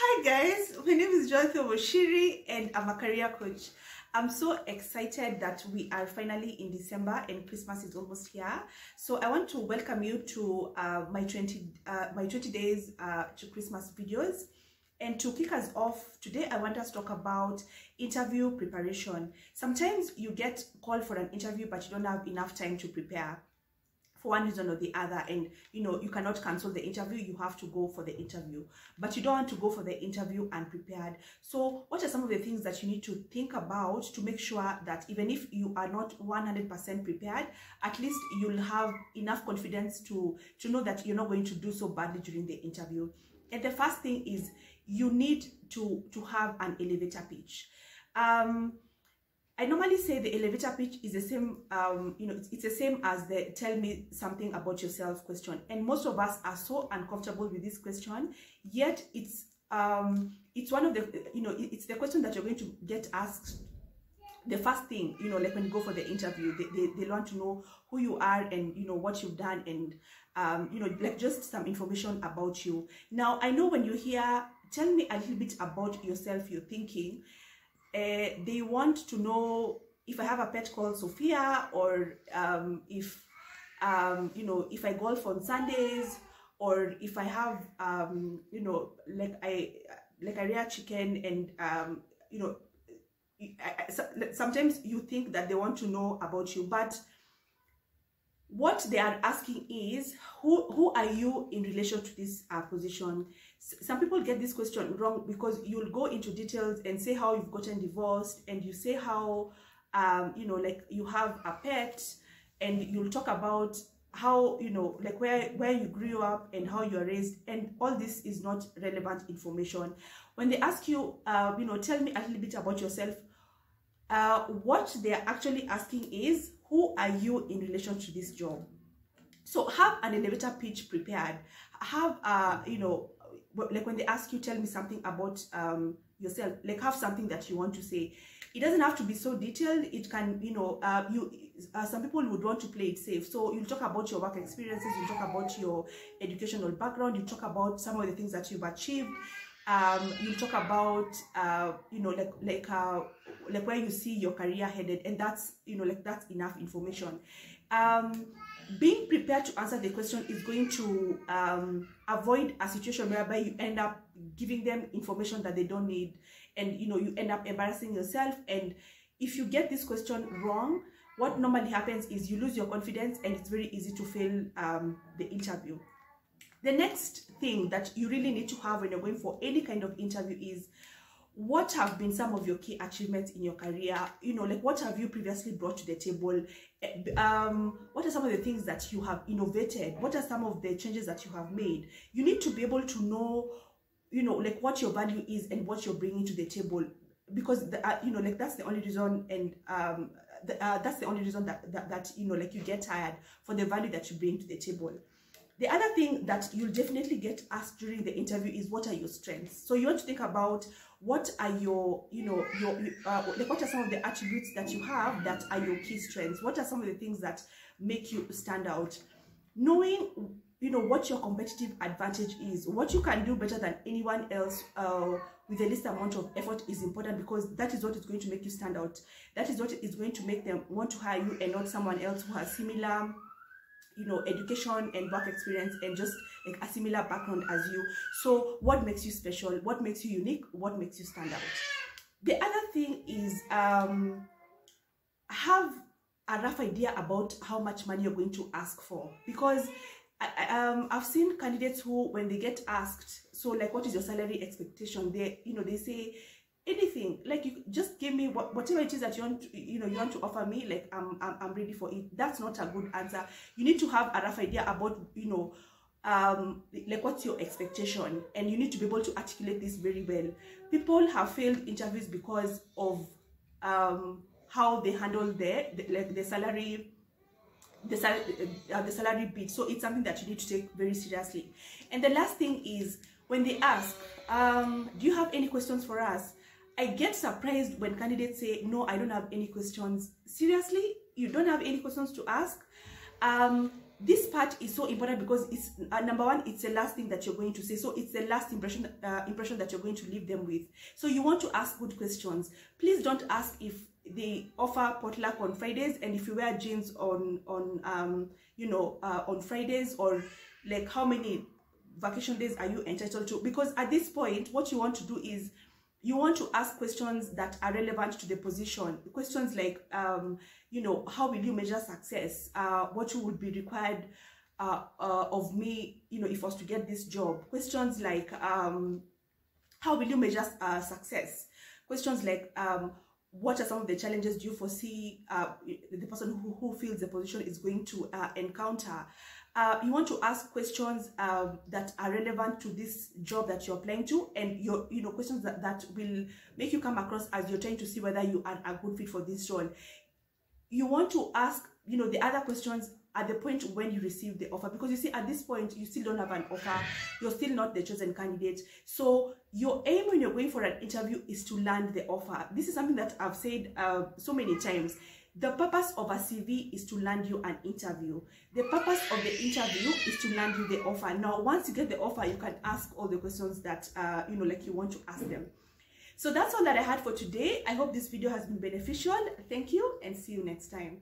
Hi guys, my name is Jonathan Moshiri and I'm a career coach. I'm so excited that we are finally in December and Christmas is almost here. So I want to welcome you to my 20 days to Christmas videos. And to kick us off today, I want us to talk about interview preparation. Sometimes you get called for an interview but you don't have enough time to prepare for one reason or the other, and you cannot cancel the interview. You have to go for the interview, but you don't want to go for the interview unprepared. So what are some of the things that you need to think about to make sure that even if you are not 100% prepared, at least you'll have enough confidence to know that you're not going to do so badly during the interview? And the first thing is you need to have an elevator pitch. I normally say the elevator pitch is the same, it's the same as the tell me something about yourself question. And most of us are so uncomfortable with this question, yet it's one of the, it's the question that you're going to get asked the first thing, like when you go for the interview. They want to know who you are and, what you've done and, like just some information about you. Now, I know when you hear, tell me a little bit about yourself, you're thinking, they want to know if I have a pet called Sophia, or if I golf on Sundays, or if I have like I rear chicken, and sometimes you think that they want to know about you, but what they are asking is who are you in relation to this position. Some people get this question wrong because you'll go into details and say how you've gotten divorced, and you say how like you have a pet, and you'll talk about how like where you grew up and how you are raised, and all this is not relevant information. When they ask you tell me a little bit about yourself, what they are actually asking is who are you in relation to this job. So have an elevator pitch prepared. Have like when they ask you tell me something about yourself, like have something that you want to say. It doesn't have to be so detailed. It can some people would want to play it safe. So you'll talk about your work experiences, you talk about your educational background, you talk about some of the things that you've achieved. You'll talk about like where you see your career headed, and that's that's enough information. Being prepared to answer the question is going to avoid a situation whereby you end up giving them information that they don't need, and you end up embarrassing yourself. And if you get this question wrong, what normally happens is you lose your confidence, and it's very easy to fail the interview. The next thing that you really need to have when you're going for any kind of interview is what have been some of your key achievements in your career. Like what have you previously brought to the table? What are some of the things that you have innovated? What are some of the changes that you have made? You need to be able to know like what your value is and what you're bringing to the table, because like that's the only reason, and that's the only reason that like you get hired, for the value that you bring to the table. The other thing that you'll definitely get asked during the interview is what are your strengths. So you want to think about what are your like what are some of the attributes that you have that are your key strengths. What are some of the things that make you stand out? Knowing what your competitive advantage is, what you can do better than anyone else with the least amount of effort is important, because that is what is going to make you stand out. That is what is going to make them want to hire you, and not someone else who has similar education and work experience and just like a similar background as you. So what makes you special? What makes you unique? What makes you stand out? The other thing is have a rough idea about how much money you're going to ask for, because I've seen candidates who, when they get asked, so like what is your salary expectation, they say anything, like you just give me whatever it is that you want to offer me, like I'm ready for it. That's not a good answer. You need to have a rough idea about like what's your expectation, and you need to be able to articulate this very well. People have failed interviews because of how they handle the salary bit. So it's something that you need to take very seriously. And the last thing is when they ask do you have any questions for us? I get surprised when candidates say, no, I don't have any questions. Seriously? You don't have any questions to ask? this part is so important because it's number one, it's the last thing that you're going to say, so it's the last impression that you're going to leave them with. So you want to ask good questions. Please don't ask if they offer potluck on Fridays and if you wear jeans on Fridays, or like how many vacation days are you entitled to, because at this point what you want to do is you want to ask questions that are relevant to the position. Questions like, how will you measure success? What would be required of me, if I was to get this job? Questions like, how will you measure success? Questions like, what are some of the challenges do you foresee the person who fills the position is going to encounter? You want to ask questions that are relevant to this job that you're applying to, and questions that will make you come across as you're trying to see whether you are a good fit for this role. You want to ask, the other questions at the point when you receive the offer, because you see at this point you still don't have an offer, you're still not the chosen candidate. So your aim when you're going for an interview is to land the offer. This is something that I've said so many times. The purpose of a CV is to land you an interview. The purpose of the interview is to land you the offer. Now, once you get the offer, you can ask all the questions that, like you want to ask them. So that's all that I had for today. I hope this video has been beneficial. Thank you and see you next time.